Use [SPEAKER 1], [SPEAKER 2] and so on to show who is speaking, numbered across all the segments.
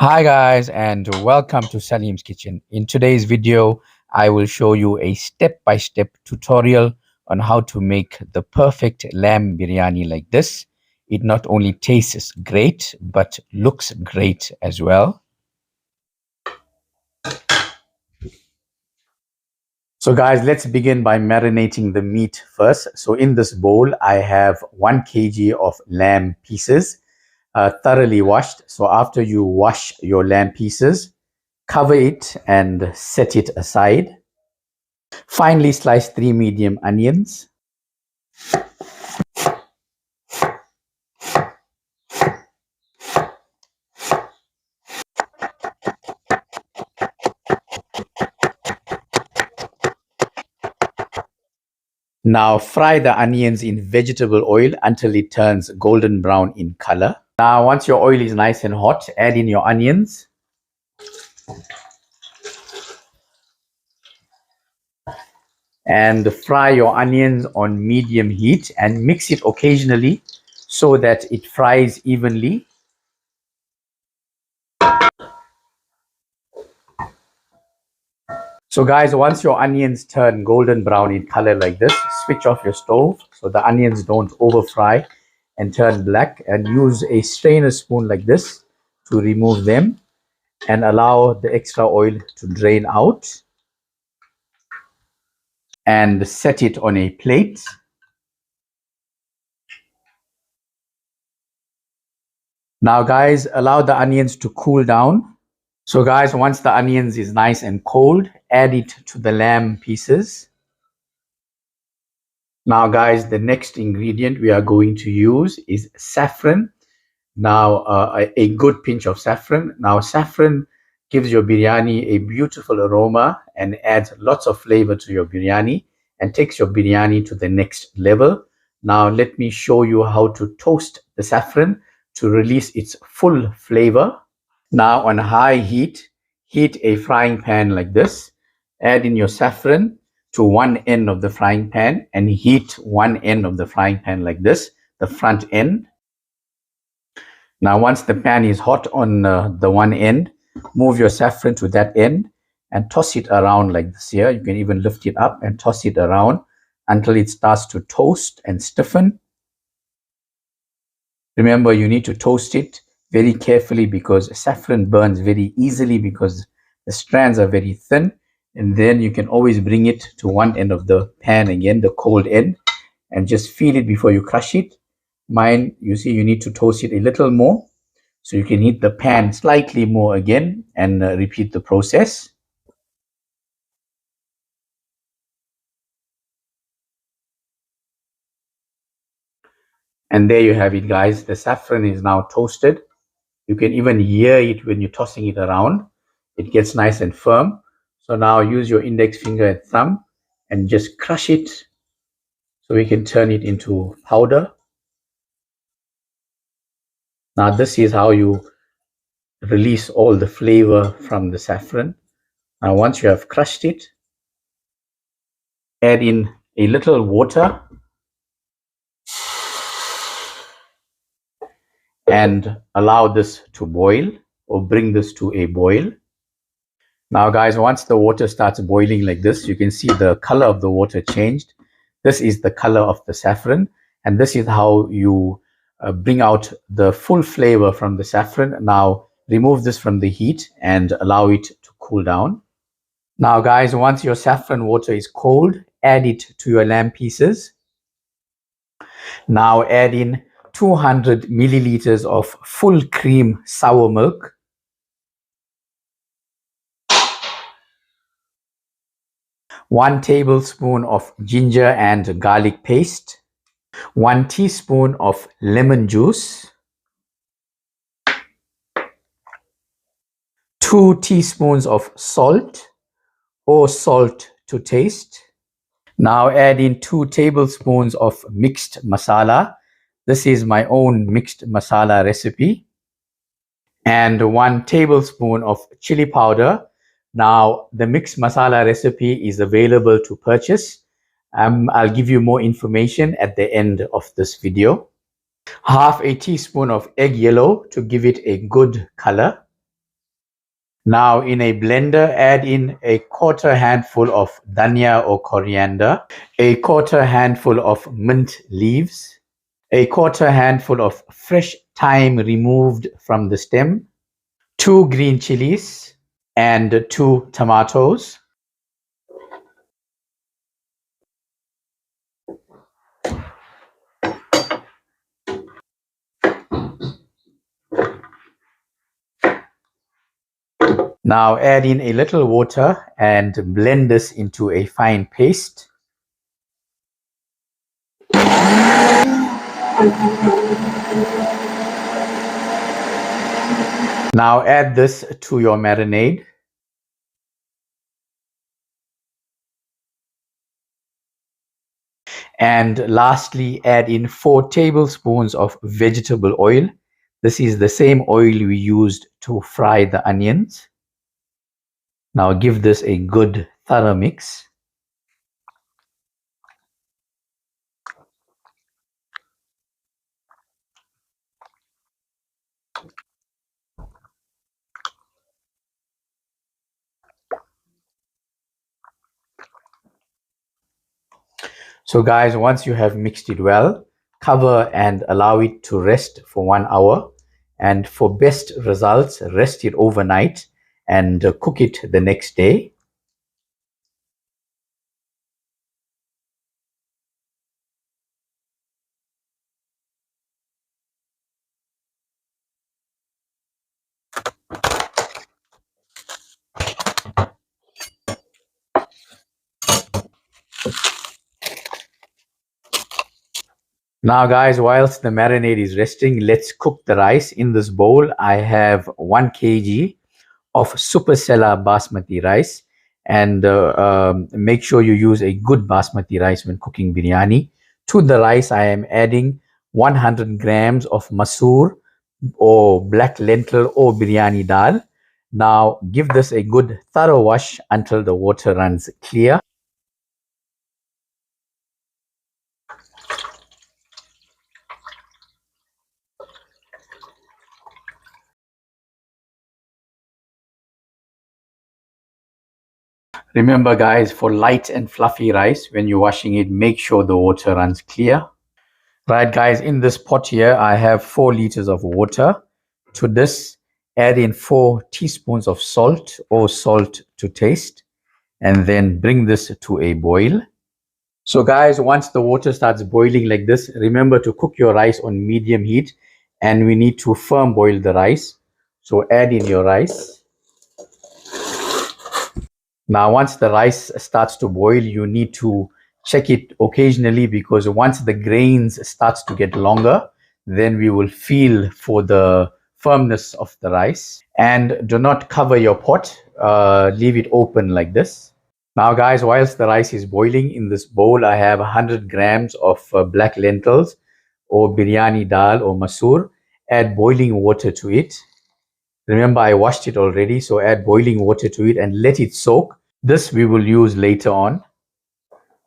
[SPEAKER 1] Hi guys and welcome to Salim's Kitchen. In today's video, I will show you a step-by-step tutorial on how to make the perfect lamb biryani like this. It not only tastes great, but looks great as well. So guys, let's begin by marinating the meat first. So in this bowl, I have 1 kg of lamb pieces, thoroughly washed. So after you wash your lamb pieces, cover it and set it aside. Finely slice 3 medium onions. Now fry the onions in vegetable oil until it turns golden brown in color. Now once your oil is nice and hot, add in your onions. And fry your onions on medium heat and mix it occasionally so that it fries evenly. So guys, once your onions turn golden brown in color like this, switch off your stove so the onions don't over fry and turn black, and use a strainer spoon like this to remove them and allow the extra oil to drain out, and set it on a plate. Now guys, allow the onions to cool down. So guys, once the onions is nice and cold, add it to the lamb pieces. Now guys, the next ingredient we are going to use is saffron. Now a good pinch of saffron. Now saffron gives your biryani a beautiful aroma and adds lots of flavor to your biryani and takes your biryani to the next level. Now let me show you how to toast the saffron to release its full flavor. Now on high heat, heat a frying pan like this. Add in your saffron to one end of the frying pan and heat one end of the frying pan like this, the front end. Now once the pan is hot on the one end, move your saffron to that end and toss it around like this here. You can even lift it up and toss it around until it starts to toast and stiffen. Remember, you need to toast it very carefully because saffron burns very easily because the strands are very thin. And then you can always bring it to one end of the pan again, the cold end, and just feel it before you crush it. Mine, you see, you need to toast it a little more. So you can heat the pan slightly more again and repeat the process. And there you have it, guys. The saffron is now toasted. You can even hear it when you're tossing it around. It gets nice and firm. So now use your index finger and thumb and just crush it so we can turn it into powder. Now this is how you release all the flavor from the saffron. Now once you have crushed it, add in a little water and allow this to boil, or bring this to a boil. Now guys, once the water starts boiling like this, you can see the color of the water changed. This is the color of the saffron, and this is how you bring out the full flavor from the saffron. Now remove this from the heat and allow it to cool down. Now guys, once your saffron water is cold, add it to your lamb pieces. Now add in 200 milliliters of full cream sour milk. One tablespoon of ginger and garlic paste. 1 teaspoon of lemon juice. 2 teaspoons of salt or salt to taste. Now add in 2 tablespoons of mixed masala. This is my own mixed masala recipe. And 1 tablespoon of chili powder. Now the mixed masala recipe is available to purchase. I'll give you more information at the end of this video. Half a teaspoon of egg yellow to give it a good color. Now in a blender, add in a quarter handful of dhania or coriander, a quarter handful of mint leaves, a quarter handful of fresh thyme removed from the stem, two green chillies, and two tomatoes. Now add in a little water and blend this into a fine paste. Now add this to your marinade. And lastly, add in 4 tablespoons of vegetable oil. This is the same oil we used to fry the onions. Now give this a good thorough mix. So guys, once you have mixed it well, cover and allow it to rest for 1 hour. And for best results, rest it overnight and cook it the next day. Now guys, whilst the marinade is resting, let's cook the rice. In this bowl, I have 1 kg of super sella basmati rice, and make sure you use a good basmati rice when cooking biryani. To the rice, I am adding 100 grams of masoor or black lentil or biryani dhal. Now give this a good thorough wash until the water runs clear. Remember guys, for light and fluffy rice, when you're washing it, make sure the water runs clear. Right guys, in this pot here, I have 4 liters of water. To this, add in 4 teaspoons of salt or salt to taste, and then bring this to a boil. So guys, once the water starts boiling like this, remember to cook your rice on medium heat, and we need to firm boil the rice. So add in your rice. Now, once the rice starts to boil, you need to check it occasionally, because once the grains starts to get longer, then we will feel for the firmness of the rice. And do not cover your pot, leave it open like this. Now guys, whilst the rice is boiling, in this bowl I have 100 grams of black lentils or biryani dal or masoor. Add boiling water to it. Remember, I washed it already, so add boiling water to it and let it soak. This we will use later on.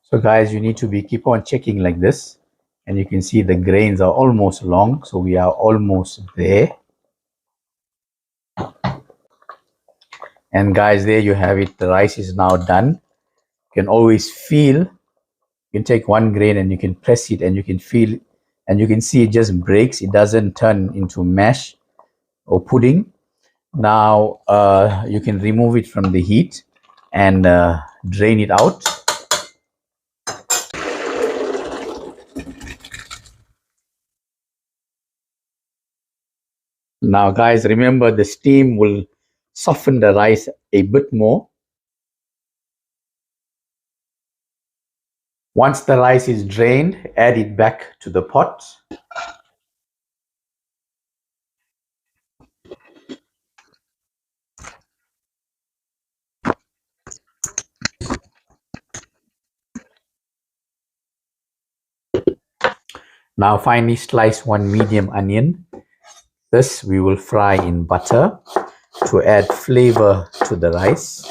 [SPEAKER 1] So guys, you need to keep on checking like this, and you can see the grains are almost long, so we are almost there. And guys, there you have it. The rice is now done. You can always feel. You can take one grain and you can press it, and you can feel, and you can see it just breaks. It doesn't turn into mash or pudding. Now you can remove it from the heat and drain it out. Now guys, remember the steam will soften the rice a bit more. Once the rice is drained, add it back to the pot. Now finally slice 1 medium onion. This we will fry in butter to add flavor to the rice.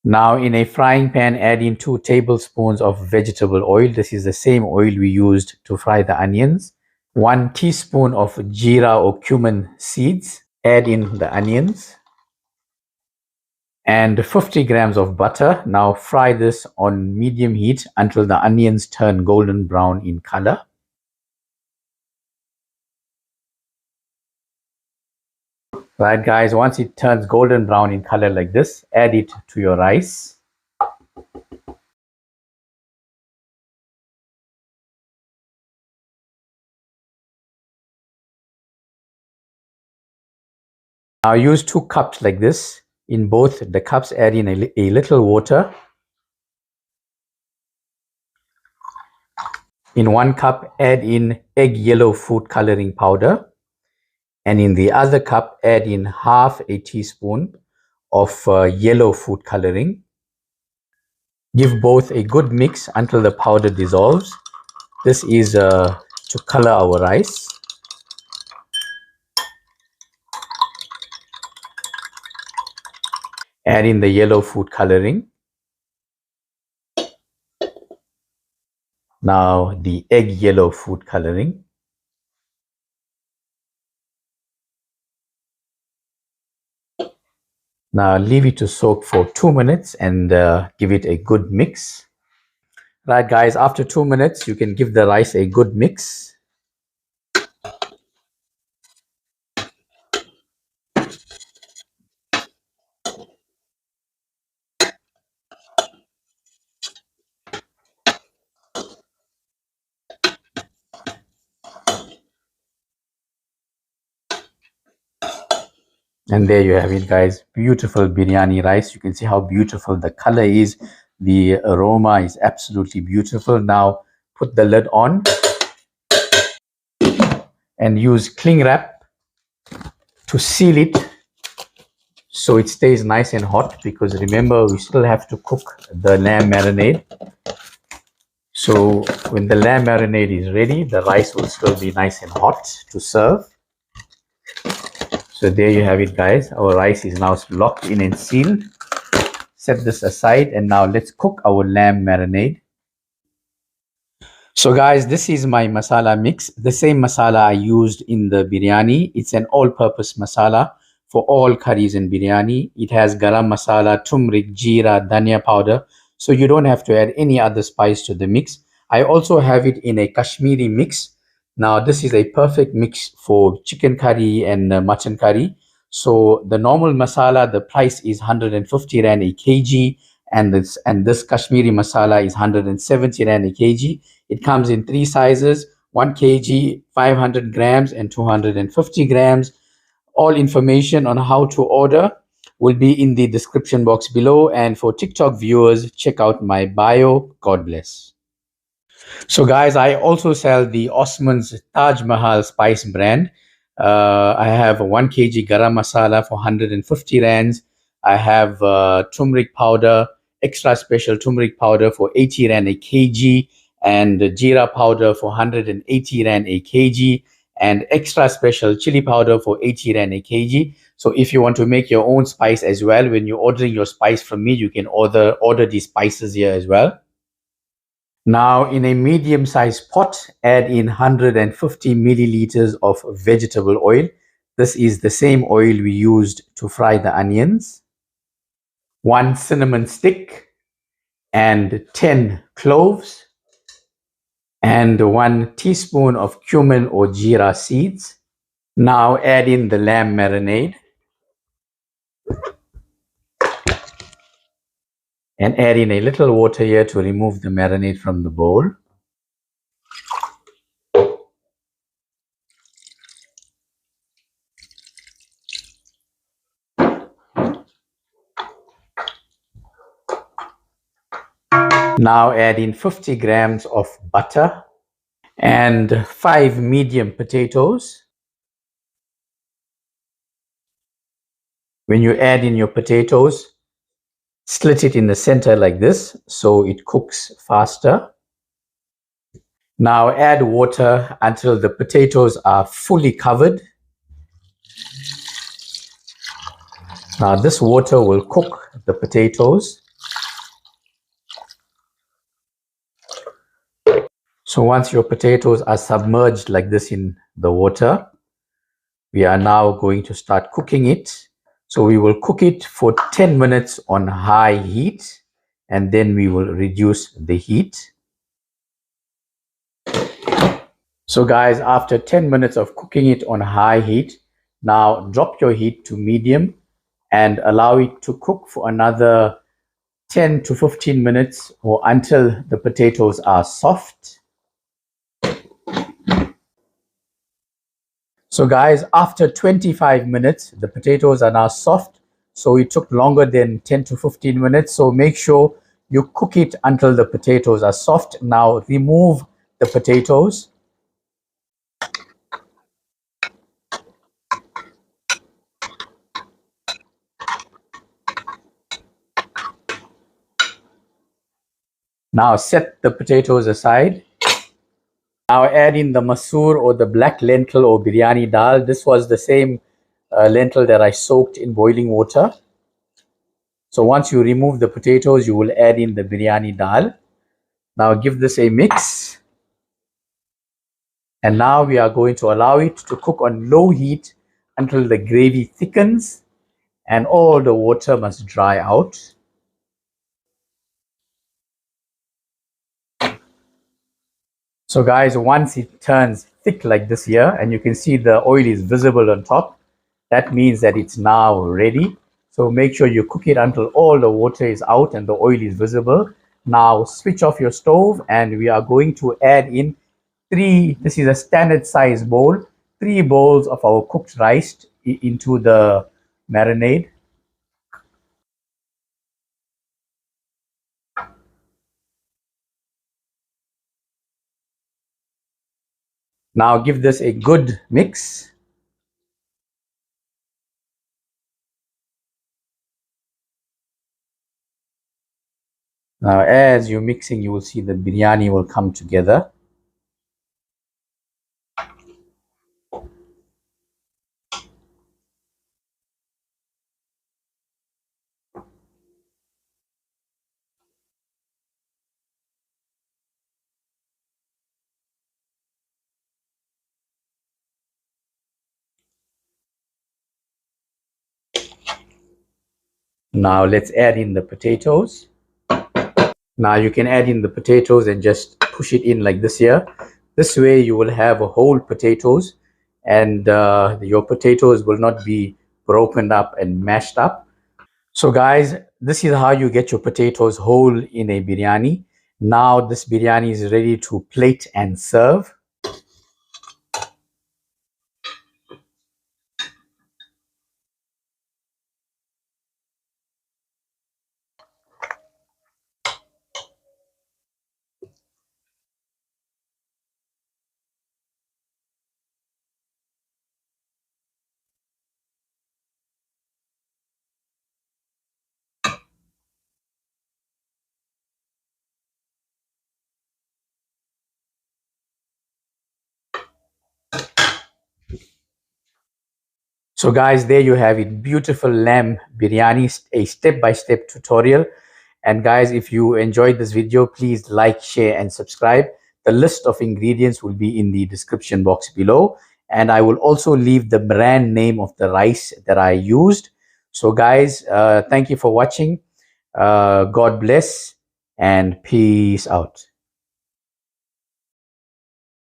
[SPEAKER 1] Now in a frying pan, add in 2 tablespoons of vegetable oil. This is the same oil we used to fry the onions. 1 teaspoon of jeera or cumin seeds. Add in the onions. And 50 grams of butter. Now fry this on medium heat until the onions turn golden brown in color. Right guys, once it turns golden brown in color like this, add it to your rice. Now use 2 cups like this. In both the cups, add in a little water. In 1 cup, add in egg yellow food coloring powder. And in the other cup, add in half a teaspoon of yellow food coloring. Give both a good mix until the powder dissolves. This is to color our rice. Add in the yellow food coloring. Now the egg yellow food coloring. Now leave it to soak for 2 minutes and give it a good mix. Right guys, after 2 minutes, you can give the rice a good mix. And there you have it guys, beautiful biryani rice. You can see how beautiful the color is. The aroma is absolutely beautiful. Now put the lid on and use cling wrap to seal it so it stays nice and hot, because remember we still have to cook the lamb marinade. So when the lamb marinade is ready, the rice will still be nice and hot to serve. So there you have it guys, our rice is now locked in and sealed. Set this aside and now let's cook our lamb marinade. So guys, this is my masala mix, the same masala I used in the biryani. It's an all-purpose masala for all curries and biryani. It has garam masala, turmeric, jeera, dhania powder. So you don't have to add any other spice to the mix. I also have it in a Kashmiri mix. Now this is a perfect mix for chicken curry and mutton curry. So the normal masala, the price is 150 rand a kg, and this Kashmiri masala is 170 rand a kg. It comes in 3 sizes: 1 kg, 500 grams, and 250 grams. All information on how to order will be in the description box below. And for TikTok viewers, check out my bio. God bless. So guys, I also sell the Osman's Taj Mahal spice brand. I have 1 kg garam masala for 150 rands. I have turmeric powder, extra special turmeric powder for 80 rand a kg, and jeera powder for 180 rand a kg, and extra special chili powder for 80 rand a kg. So if you want to make your own spice as well, when you're ordering your spice from me, you can order these spices here as well. Now in a medium-sized pot, add in 150 milliliters of vegetable oil. This is the same oil we used to fry the onions. 1 cinnamon stick and 10 cloves, and 1 teaspoon of cumin or jeera seeds. Now add in the lamb marinade and add in a little water here to remove the marinade from the bowl. Now add in 50 grams of butter and 5 medium potatoes. When you add in your potatoes, split it in the center like this so it cooks faster. Now add water until the potatoes are fully covered. Now this water will cook the potatoes. So once your potatoes are submerged like this in the water, we are now going to start cooking it. So we will cook it for 10 minutes on high heat, and then we will reduce the heat. So guys, after 10 minutes of cooking it on high heat, now drop your heat to medium and allow it to cook for another 10 to 15 minutes or until the potatoes are soft. So guys, after 25 minutes, the potatoes are now soft. So it took longer than 10 to 15 minutes. So make sure you cook it until the potatoes are soft. Now remove the potatoes. Now set the potatoes aside. Now add in the masoor or the black lentil or biryani dal. This was the same lentil that I soaked in boiling water. So once you remove the potatoes, you will add in the biryani dal. Now give this a mix. And now we are going to allow it to cook on low heat until the gravy thickens and all the water must dry out. So guys, once it turns thick like this here, and you can see the oil is visible on top, that means that it's now ready. So make sure you cook it until all the water is out and the oil is visible. Now switch off your stove and we are going to add in this is a standard size bowl, 3 bowls of our cooked rice into the marinade. Now give this a good mix. Now as you're mixing, you will see the biryani will come together. Now let's add in the potatoes. Now you can add in the potatoes and just push it in like this here. This way you will have a whole potatoes and your potatoes will not be broken up and mashed up. So guys, this is how you get your potatoes whole in a biryani. Now this biryani is ready to plate and serve. So guys, there you have it, beautiful lamb biryani, a step-by-step tutorial. And guys, if you enjoyed this video, please like, share and subscribe. The list of ingredients will be in the description box below. And I will also leave the brand name of the rice that I used. So guys, thank you for watching. God bless and peace out.